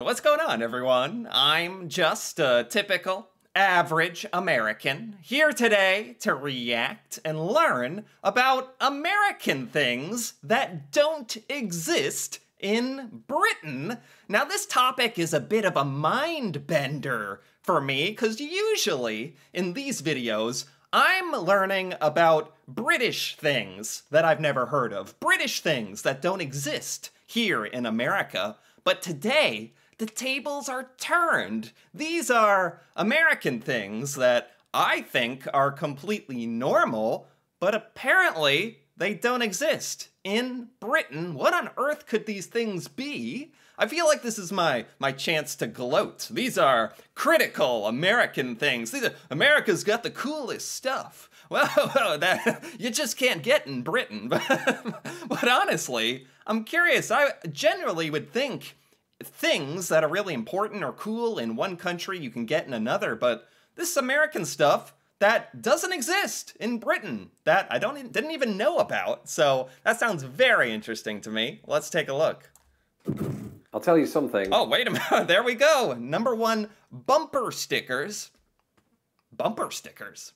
What's going on, everyone? I'm just a typical, average American here today to react and learn about American things that don't exist in Britain. Now, this topic is a bit of a mind bender for me, because usually in these videos, I'm learning about British things that I've never heard of, British things that don't exist here in America. But today, the tables are turned. These are American things that I think are completely normal, but apparently they don't exist in Britain. What on earth could these things be? I feel like this is my chance to gloat. These are critical American things. America's got the coolest stuff. Well, that you just can't get in Britain. But honestly, I'm curious. I generally would think things that are really important or cool in one country you can get in another, but this American stuff that doesn't exist in Britain that I didn't even know about. So that sounds very interesting to me. Let's take a look. I'll tell you something. Oh, wait a minute. There we go. Number one, bumper stickers. Bumper stickers.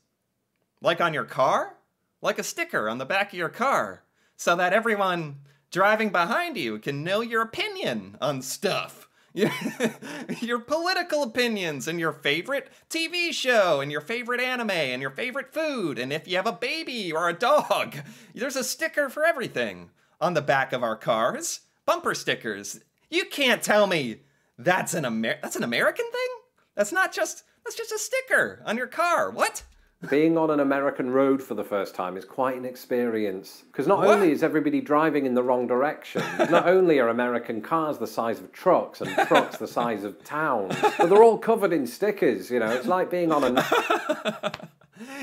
Like on your car? Like a sticker on the back of your car, so that everyone driving behind you can know your opinion on stuff. Your political opinions and your favorite TV show and your favorite anime and your favorite food. And if you have a baby or a dog, there's a sticker for everything on the back of our cars. Bumper stickers. You can't tell me that's an American thing? That's just a sticker on your car. What? Being on an American road for the first time is quite an experience. Because not only is everybody driving in the wrong direction, not only are American cars the size of trucks and trucks the size of towns, but they're all covered in stickers, you know. It's like being on a...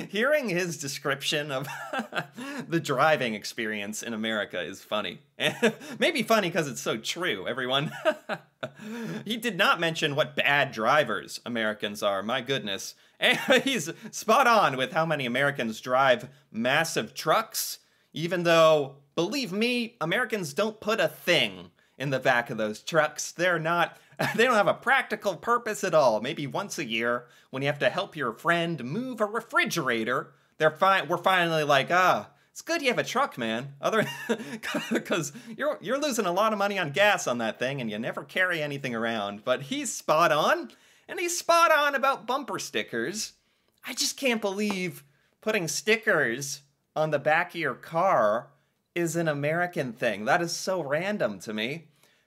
Hearing his description of the driving experience in America is funny. Maybe funny because it's so true, everyone. He did not mention what bad drivers Americans are, my goodness. And he's spot on with how many Americans drive massive trucks, even though, believe me, Americans don't put a thing in the back of those trucks. They don't have a practical purpose at all. Maybe once a year, when you have to help your friend move a refrigerator, we're finally like, it's good you have a truck, man. Because you're losing a lot of money on gas on that thing, and you never carry anything around. But he's spot on, and he's spot on about bumper stickers. I just can't believe putting stickers on the back of your car is an American thing. That is so random to me.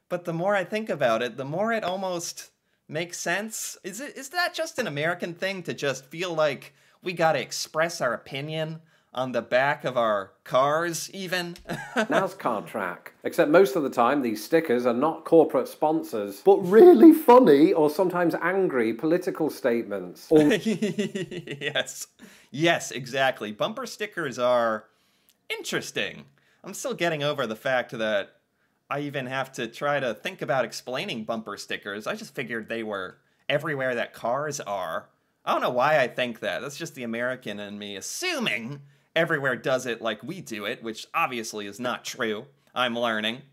But the more I think about it, the more it almost makes sense. Is that just an American thing to just feel like we gotta express our opinion on the back of our cars, even? NASCAR track. Except most of the time, these stickers are not corporate sponsors, but really funny or sometimes angry political statements. Yes, exactly. Bumper stickers are interesting. I'm still getting over the fact that I even have to try to think about explaining bumper stickers. I just figured they were everywhere that cars are. I don't know why I think that. That's just the American in me assuming everywhere does it like we do it, which obviously is not true. I'm learning.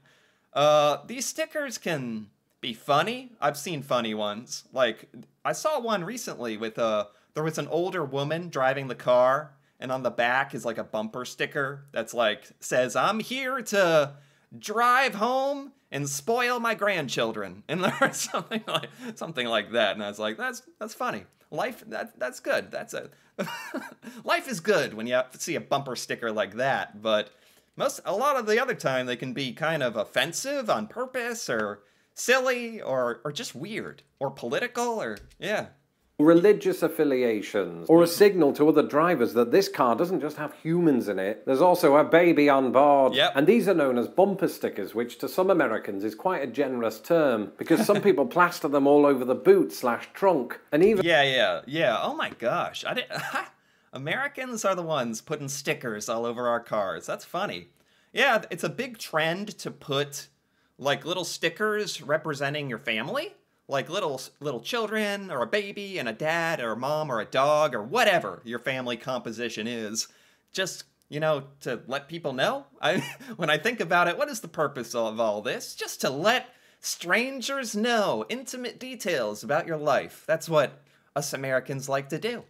These stickers can be funny. I've seen funny ones. Like, I saw one recently with there was an older woman driving the car, and on the back is like a bumper sticker that's like, says, "I'm here to drive home and spoil my grandchildren," and there's something like that. And I was like, that's funny. Life, that's good. Life is good when you see a bumper sticker like that. But a lot of the other time they can be kind of offensive on purpose, or silly, or just weird, or political, or religious affiliations, or a signal to other drivers that this car doesn't just have humans in it, there's also a baby on board. Yep. And these are known as bumper stickers, which to some Americans is quite a generous term, because some people plaster them all over the boot/trunk, and even... Yeah. Oh my gosh. Americans are the ones putting stickers all over our cars. That's funny. Yeah, it's a big trend to put, like, little stickers representing your family. Like little children, or a baby, and a dad, or a mom, or a dog, or whatever your family composition is. Just, to let people know. When I think about it, what is the purpose of all this? Just to let Strangers know intimate details about your life. That's what us Americans like to do.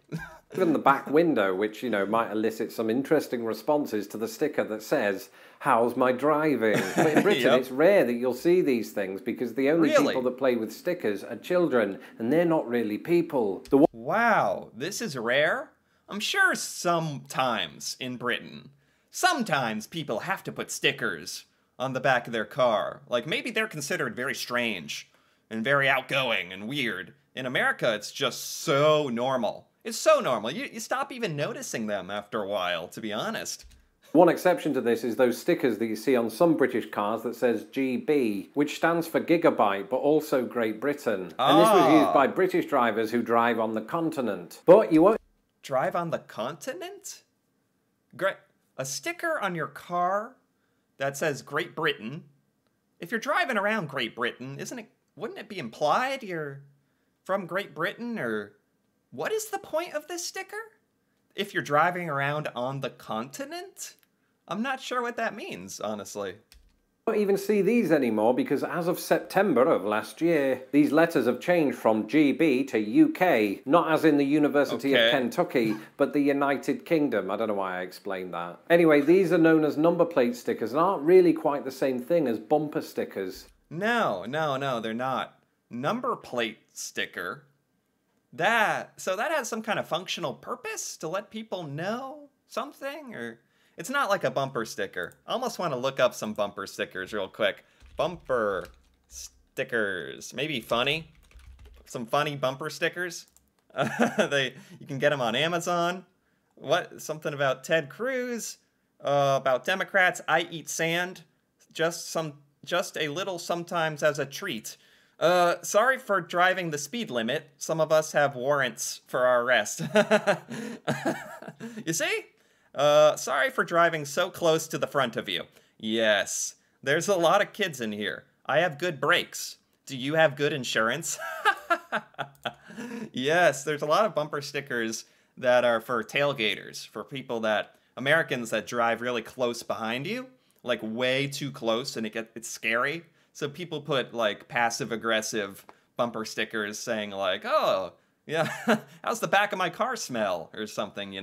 Even the back window, which, might elicit some interesting responses to the sticker that says, "How's my driving?" But in Britain, Yep. it's rare that you'll see these things because the only Really? people that play with stickers are children, and they're not really people. Wow, this is rare? I'm sure sometimes in Britain, sometimes people have to put stickers on the back of their car. Like maybe they're considered very strange and very outgoing and weird. In America, it's just so normal. It's so normal. You stop even noticing them after a while, to be honest. One exception to this is those stickers that you see on some British cars that says GB, which stands for gigabyte, but also Great Britain. And this was used by British drivers who drive on the continent. But you won't... Drive on the continent? Great. A sticker on your car that says Great Britain. If you're driving around Great Britain, wouldn't it be implied you're from Great Britain? Or what is the point of this sticker? If you're driving around on the continent? I'm not sure what that means, honestly. Don't even see these anymore because as of September of last year, these letters have changed from GB to UK, not as in the University of Kentucky, but the United Kingdom. I don't know why I explained that. Anyway, these are known as number plate stickers and aren't really quite the same thing as bumper stickers. No, they're not. Number plate sticker? So that has some kind of functional purpose to let people know something? Or it's not like a bumper sticker. I almost want to look up some bumper stickers real quick. Bumper stickers. Maybe funny? Some funny bumper stickers? You can get them on Amazon. What? Something about Ted Cruz? About Democrats. I eat sand. Just a little sometimes as a treat. Sorry for driving the speed limit. Some of us have warrants for our arrest. You see? Sorry for driving so close to the front of you. Yes, there's a lot of kids in here. I have good brakes. Do you have good insurance? Yes, there's a lot of bumper stickers that are for tailgaters, for Americans that drive really close behind you, like way too close, and it's scary. So people put like passive-aggressive bumper stickers saying like, "Oh, yeah, how's the back of my car smell?" or something,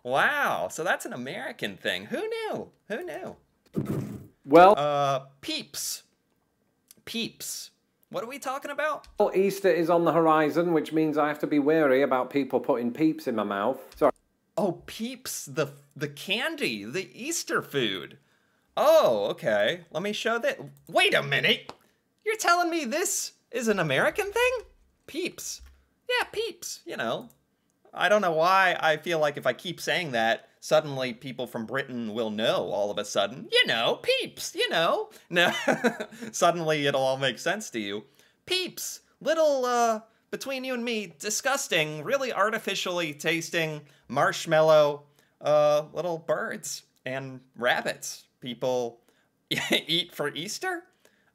Wow, so that's an American thing. Who knew? Well, Peeps. Peeps. What are we talking about? Well, Easter is on the horizon, which means I have to be wary about people putting peeps in my mouth. Sorry. Oh, Peeps, the candy, the Easter food. Oh, okay. Let me show that. Wait a minute. You're telling me this is an American thing? Peeps. Yeah, Peeps, I don't know why I feel like if I keep saying that, suddenly people from Britain will know all of a sudden. Peeps, No. Suddenly it'll all make sense to you. Peeps. Little, between you and me, disgusting, really artificially tasting marshmallow, little birds and rabbits people eat for Easter.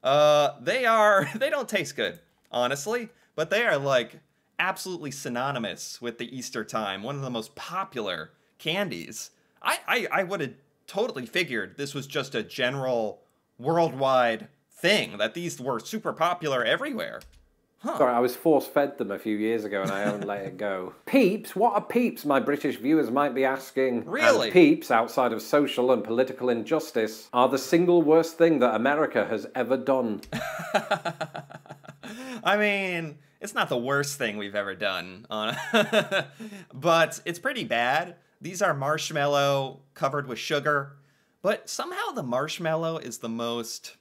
They don't taste good, honestly, but they are like absolutely synonymous with the Easter time, one of the most popular candies. I would have totally figured this was just a general worldwide thing, that these were super popular everywhere. Huh. Sorry, I was force-fed them a few years ago and I only let it go. Peeps? What are peeps, my British viewers might be asking? Really? And peeps, outside of social and political injustice, are the single worst thing that America has ever done. I mean, it's not the worst thing we've ever done, but it's pretty bad. These are marshmallow covered with sugar, but somehow the marshmallow is the most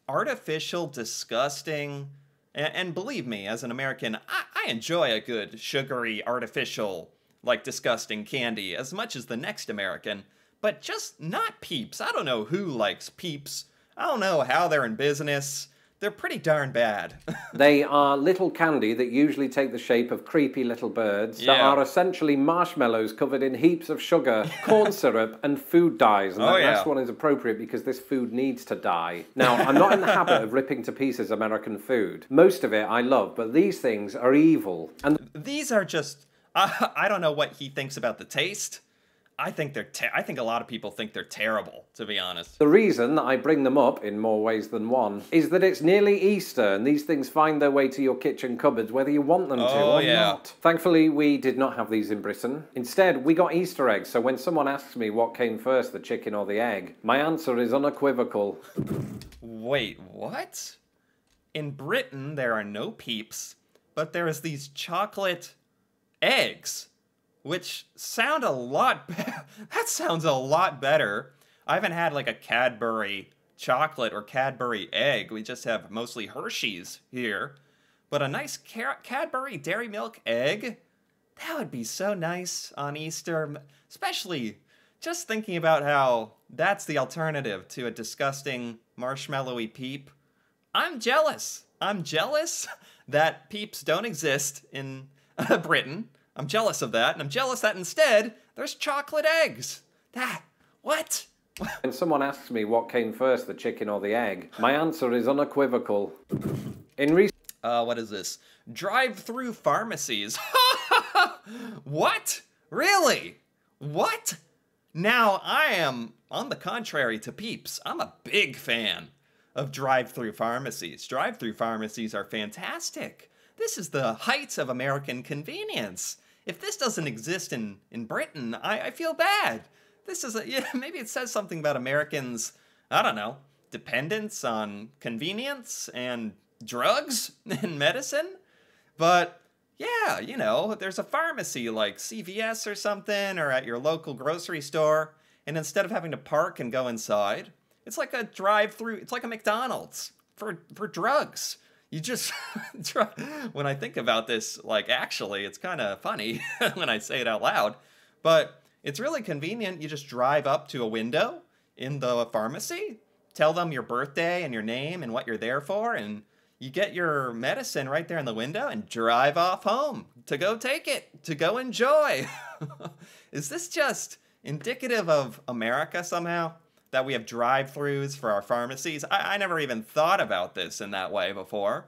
artificial, disgusting. And believe me, as an American, I enjoy a good, sugary, artificial, like disgusting candy as much as the next American, but just not Peeps. I don't know who likes Peeps. I don't know how they're in business. They're pretty darn bad. They are little candy that usually take the shape of creepy little birds that are essentially marshmallows covered in heaps of sugar, corn syrup, and food dyes. And that last one is appropriate because this food needs to die. Now, I'm not in the habit of ripping to pieces American food. Most of it I love, but these things are evil. And these are just... I don't know what he thinks about the taste. I think I think a lot of people think they're terrible, to be honest. The reason that I bring them up in more ways than one is that it's nearly Easter and these things find their way to your kitchen cupboards whether you want them to or not. Thankfully, we did not have these in Britain. Instead, we got Easter eggs, so when someone asks me what came first, the chicken or the egg, my answer is unequivocal. Wait, what? In Britain, there are no Peeps, but there is these chocolate eggs, which sound a lot better. That sounds a lot better. I haven't had like a Cadbury chocolate or Cadbury egg. We just have mostly Hershey's here. But a nice Cadbury Dairy Milk egg, that would be so nice on Easter. Especially just thinking about how that's the alternative to a disgusting marshmallowy Peep. I'm jealous. I'm jealous that Peeps don't exist in Britain. I'm jealous of that, and I'm jealous that instead there's chocolate eggs. What? When someone asks me what came first, the chicken or the egg, my answer is unequivocal. What is this? Drive-through pharmacies. What? Really? What? Now, I am, on the contrary to Peeps, I'm a big fan of drive-through pharmacies. Drive-through pharmacies are fantastic. This is the height of American convenience. If this doesn't exist in Britain, I feel bad. This is maybe it says something about Americans, I don't know, dependence on convenience and drugs and medicine. But yeah, you know, there's a pharmacy like CVS or something, or at your local grocery store, and instead of having to park and go inside, it's like a drive-through, it's like a McDonald's for drugs. You just, when I think about this, like, actually, it's kind of funny when I say it out loud, but it's really convenient. You just drive up to a window in the pharmacy, tell them your birthday and your name and what you're there for, and you get your medicine right there in the window and drive off home to go take it, to go enjoy. Is this just indicative of America somehow? That we have drive-thrus for our pharmacies? I never even thought about this in that way before.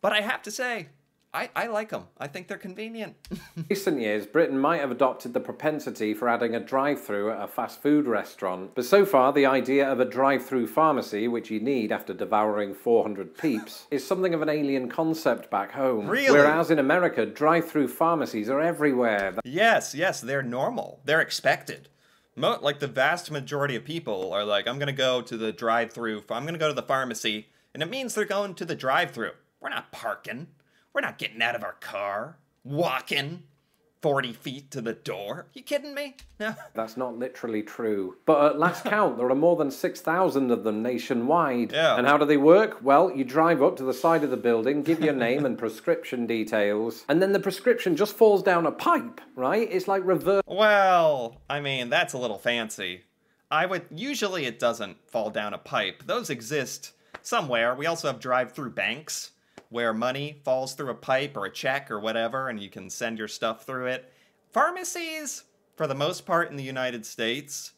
But I have to say, I like them. I think they're convenient. In recent years, Britain might have adopted the propensity for adding a drive-thru at a fast food restaurant. But so far, the idea of a drive-thru pharmacy, which you need after devouring 400 Peeps, is something of an alien concept back home. Really? Whereas in America, drive-thru pharmacies are everywhere. Yes, they're normal. They're expected. Like the vast majority of people are like, I'm going to go to the drive-thru, I'm going to go to the pharmacy, and it means they're going to the drive-thru. We're not parking. We're not getting out of our car, walking 40 feet to the door. You kidding me? No. That's not literally true. But at last count, there are more than 6,000 of them nationwide. Yeah. And how do they work? Well, you drive up to the side of the building, give your name and prescription details, and then the prescription just falls down a pipe, right? It's like reverse. Well, I mean, that's a little fancy. Usually it doesn't fall down a pipe. Those exist somewhere. We also have drive-through banks, where money falls through a pipe or a check or whatever, and you can send your stuff through it. Pharmacies, for the most part in the United States,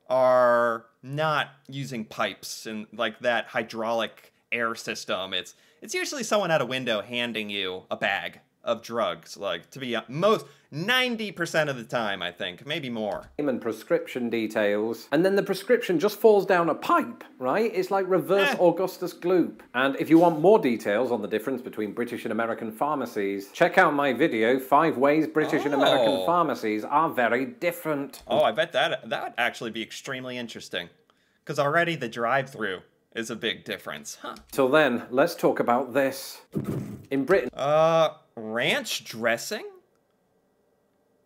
are not using pipes and like that hydraulic air system. It's usually someone at a window handing you a bag of drugs, like, to be most 90% of the time, I think, maybe more. And prescription details, and then the prescription just falls down a pipe, right? It's like reverse Augustus Gloop. And if you want more details on the difference between British and American pharmacies, check out my video, 5 Ways British and American Pharmacies Are Very Different. Oh, I bet that would actually be extremely interesting. Because already the drive-through is a big difference, huh? Till then, let's talk about this. In Britain... ranch dressing?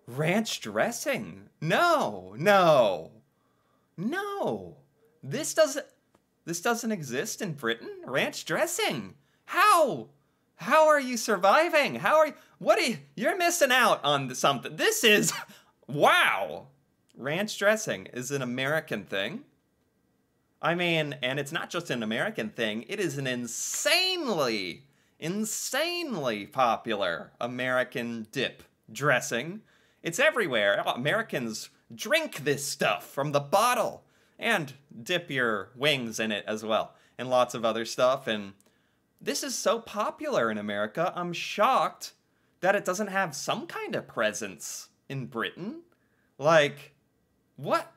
Ranch dressing? No. This doesn't exist in Britain? Ranch dressing? How are you surviving? You're missing out on something. This is, wow. Ranch dressing is an American thing. I mean, and it's not just an American thing, it is an insanely popular American dip dressing. It's everywhere. Americans drink this stuff from the bottle and dip your wings in it as well, and lots of other stuff. And this is so popular in America, I'm shocked that it doesn't have some kind of presence in Britain. Like, What?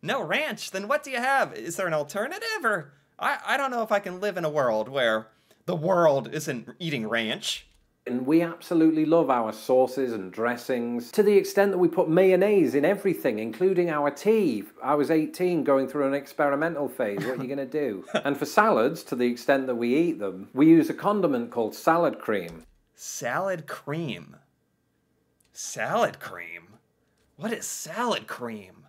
No ranch? Then what do you have? Is there an alternative? Or I don't know if I can live in a world where the world isn't eating ranch. And we absolutely love our sauces and dressings, to the extent that we put mayonnaise in everything, including our tea. I was 18 going through an experimental phase. What are you going to do? And for salads, to the extent that we eat them, we use a condiment called salad cream. Salad cream. Salad cream? What is salad cream?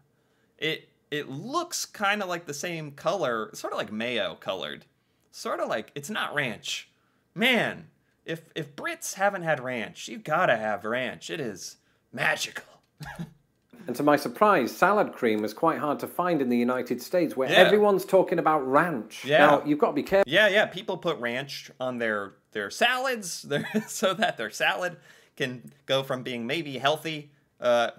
It looks kind of like the same color, sort of like mayo colored. Sort of like, it's not ranch. Man, if Brits haven't had ranch, you've got to have ranch. It is magical. And to my surprise, salad cream is quite hard to find in the United States, where everyone's talking about ranch. Yeah. Now, you've got to be careful. Yeah, people put ranch on their salads so that their salad can go from being maybe healthy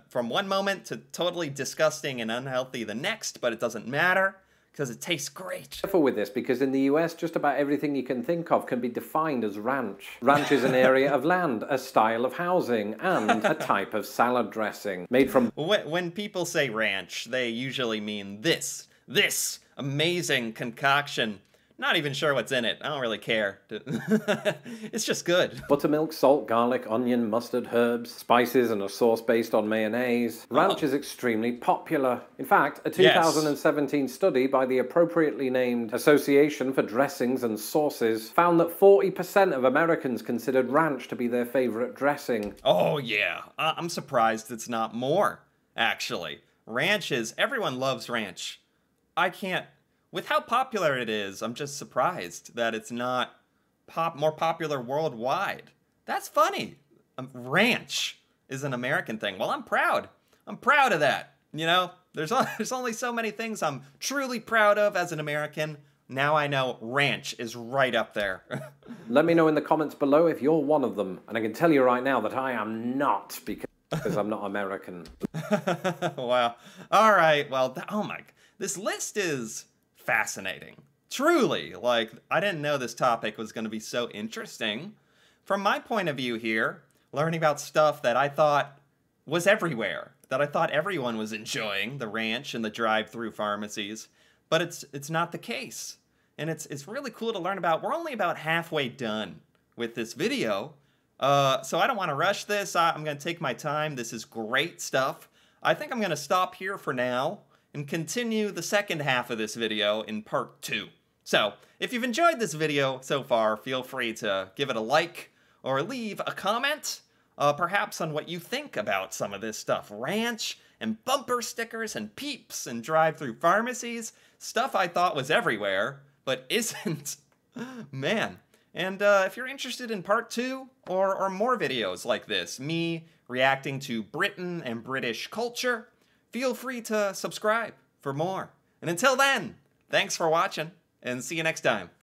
from one moment to totally disgusting and unhealthy the next, but it doesn't matter because it tastes great. Careful with this, because in the US, just about everything you can think of can be defined as ranch. Ranch is an area of land, a style of housing, and a type of salad dressing made from... When people say ranch, they usually mean this amazing concoction. Not even sure what's in it. I don't really care. It's just good. Buttermilk, salt, garlic, onion, mustard, herbs, spices, and a sauce based on mayonnaise. Ranch is extremely popular. In fact, a 2017 study by the appropriately named Association for Dressings and Sauces found that 40% of Americans considered ranch to be their favorite dressing. Oh yeah, I'm surprised it's not more, actually. Everyone loves ranch. I can't... With how popular it is, I'm just surprised that it's not more popular worldwide. That's funny. Ranch is an American thing. Well, I'm proud. I'm proud of that. You know, there's only so many things I'm truly proud of as an American. Now I know ranch is right up there. Let me know in the comments below if you're one of them. And I can tell you right now that I am not, because I'm not American. Wow. All right. Well, oh my, this list is fascinating. Truly, like, I didn't know this topic was going to be so interesting. From my point of view here, learning about stuff that I thought was everywhere, that I thought everyone was enjoying, the ranch and the drive-through pharmacies, but it's not the case. And it's really cool to learn about. We're only about halfway done with this video, so I don't want to rush this. I'm going to take my time. This is great stuff. I think I'm going to stop here for now and continue the second half of this video in part 2. So, if you've enjoyed this video so far, feel free to give it a like or leave a comment, perhaps on what you think about some of this stuff. Ranch and bumper stickers and peeps and drive-through pharmacies, stuff I thought was everywhere, but isn't. Man. And if you're interested in part 2 or more videos like this, me reacting to Britain and British culture, feel free to subscribe for more. And until then, thanks for watching, and see you next time.